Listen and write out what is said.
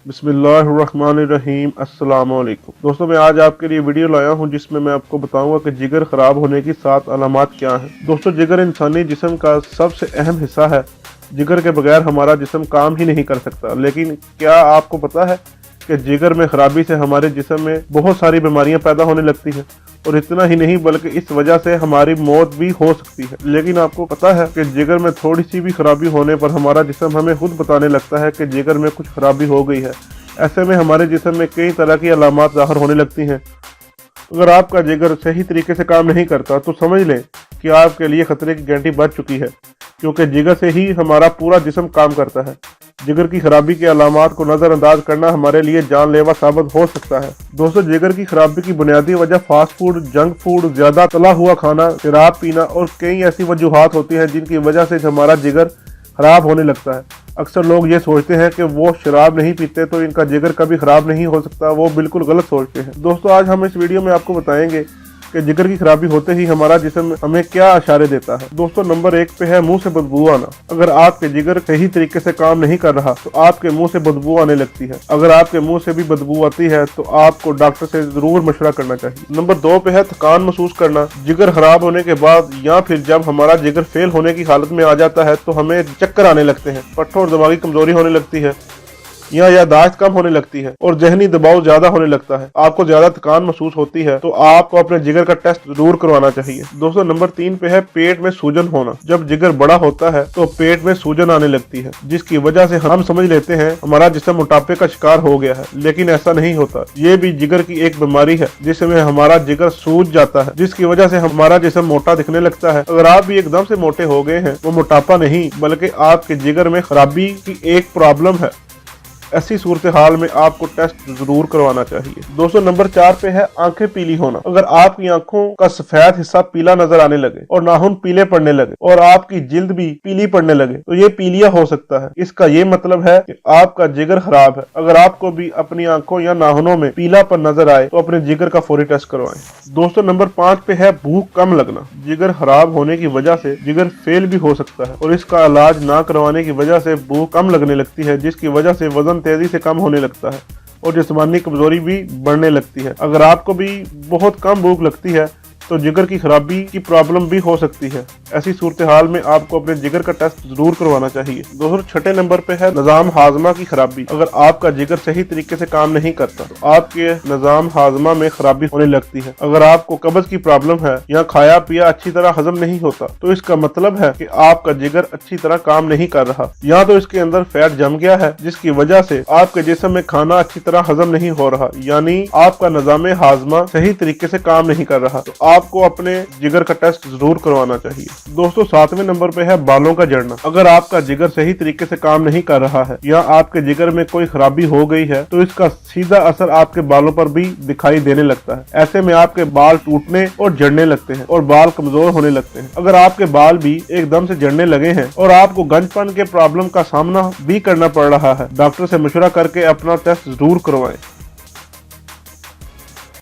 बिस्मिल्लाहिर्रहमानिर्रहीम। अस्सलाम वालेकुम दोस्तों, मैं आज आपके लिए वीडियो लाया हूं जिसमें मैं आपको बताऊंगा कि जिगर खराब होने की 7 अलामात क्या हैं। दोस्तों, जिगर इंसानी जिस्म का सबसे अहम हिस्सा है। जिगर के बगैर हमारा जिस्म काम ही नहीं कर सकता। लेकिन क्या आपको पता है कि जिगर में खराबी से हमारे जिस्म में बहुत सारी बीमारियां पैदा होने लगती हैं, और इतना ही नहीं बल्कि इस वजह से हमारी मौत भी हो सकती है। लेकिन आपको पता है कि जिगर में थोड़ी सी भी खराबी होने पर हमारा जिस्म हमें खुद बताने लगता है कि जिगर में कुछ खराबी हो गई है। ऐसे में हमारे जिस्म में कई तरह की अलामात ज़ाहिर होने लगती हैं। अगर आपका जिगर सही तरीके से काम नहीं करता तो समझ लें कि आपके लिए खतरे की घंटी बज चुकी है, क्योंकि जिगर से ही हमारा पूरा जिस्म काम करता है। जिगर की खराबी के अलामात को नज़रअंदाज करना हमारे लिए जानलेवा साबित हो सकता है। दोस्तों, जिगर की खराबी की बुनियादी वजह फास्ट फूड, जंक फूड, ज़्यादा तला हुआ खाना, शराब पीना और कई ऐसी वजूहात होती हैं जिनकी वजह से हमारा जिगर खराब होने लगता है। अक्सर लोग ये सोचते हैं कि वो शराब नहीं पीते तो इनका जिगर कभी खराब नहीं हो सकता। वो बिल्कुल गलत सोचते हैं। दोस्तों, आज हम इस वीडियो में आपको बताएंगे कि जिगर की खराबी होते ही हमारा जिस्म हमें क्या इशारे देता है। दोस्तों, नंबर 1 पे है मुंह से बदबू आना। अगर आपके जिगर सही तरीके से काम नहीं कर रहा तो आपके मुंह से बदबू आने लगती है। अगर आपके मुंह से भी बदबू आती है तो आपको डॉक्टर से जरूर मशवरा करना चाहिए। नंबर 2 पे है थकान महसूस करना। जिगर खराब होने के बाद या फिर जब हमारा जिगर फेल होने की हालत में आ जाता है तो हमें चक्कर आने लगते हैं, पट्ठों और दिमागी कमजोरी होने लगती है, या यादाश्त कम होने लगती है और जहनी दबाव ज्यादा होने लगता है। आपको ज्यादा थकान महसूस होती है तो आपको अपने जिगर का टेस्ट जरूर करवाना चाहिए। दोस्तों, नंबर 3 पे है पेट में सूजन होना। जब जिगर बड़ा होता है तो पेट में सूजन आने लगती है, जिसकी वजह से हम समझ लेते हैं हमारा जिस्म मोटापे का शिकार हो गया है। लेकिन ऐसा नहीं होता। ये भी जिगर की एक बीमारी है जिसमें हमारा जिगर सूज जाता है, जिसकी वजह से हमारा जिस्म मोटा दिखने लगता है। अगर आप भी एकदम से मोटे हो गए हैं, वो मोटापा नहीं बल्कि आपके जिगर में खराबी की एक प्रॉब्लम है। ऐसी सूरत हाल में आपको टेस्ट जरूर करवाना चाहिए। दोस्तों, नंबर 4 पे है आंखें पीली होना। अगर आपकी आंखों का सफेद हिस्सा पीला नजर आने लगे और नाखून पीले पड़ने लगे और आपकी जिल्द भी पीली पड़ने लगे तो ये पीलिया हो सकता है। इसका ये मतलब है कि आपका जिगर खराब है। अगर आपको भी अपनी आंखों या नाखूनों में पीलापन नजर आए तो अपने जिगर का फौरी टेस्ट करवाएं। दोस्तों, नंबर 5 पे है भूख कम लगना। जिगर खराब होने की वजह से जिगर फेल भी हो सकता है और इसका इलाज ना करवाने की वजह से भूख कम लगने लगती है, जिसकी वजह से वजन तेजी से कम होने लगता है और जिस्मानी कमजोरी भी बढ़ने लगती है। अगर आपको भी बहुत कम भूख लगती है तो जिगर की खराबी की प्रॉब्लम भी हो सकती है। ऐसी सूरत हाल में आपको अपने जिगर का टेस्ट जरूर करवाना चाहिए। दोस्तों, 6 नंबर पे है निजाम हाजमा की खराबी। अगर आपका जिगर सही तरीके से काम नहीं करता तो आपके निजाम हाजमा में खराबी होने लगती है। अगर आपको कब्ज की प्रॉब्लम है या खाया पिया अच्छी तरह हजम नहीं होता तो इसका मतलब है कि आपका जिगर अच्छी तरह काम नहीं कर रहा, या तो इसके अंदर फैट जम गया है जिसकी वजह से आपके जिस्म में खाना अच्छी तरह हजम नहीं हो रहा, यानी आपका निजाम हाजमा सही तरीके से काम नहीं कर रहा। तो आपको अपने जिगर का टेस्ट जरूर करवाना चाहिए। दोस्तों, 7वें नंबर पे है बालों का झड़ना। अगर आपका जिगर सही तरीके से काम नहीं कर रहा है या आपके जिगर में कोई खराबी हो गई है तो इसका सीधा असर आपके बालों पर भी दिखाई देने लगता है। ऐसे में आपके बाल टूटने और झड़ने लगते हैं और बाल कमजोर होने लगते हैं। अगर आपके बाल भी एकदम से झड़ने लगे हैं और आपको गंजपन के प्रॉब्लम का सामना भी करना पड़ रहा है, डॉक्टर से मशवरा करके अपना टेस्ट जरूर करवाएं।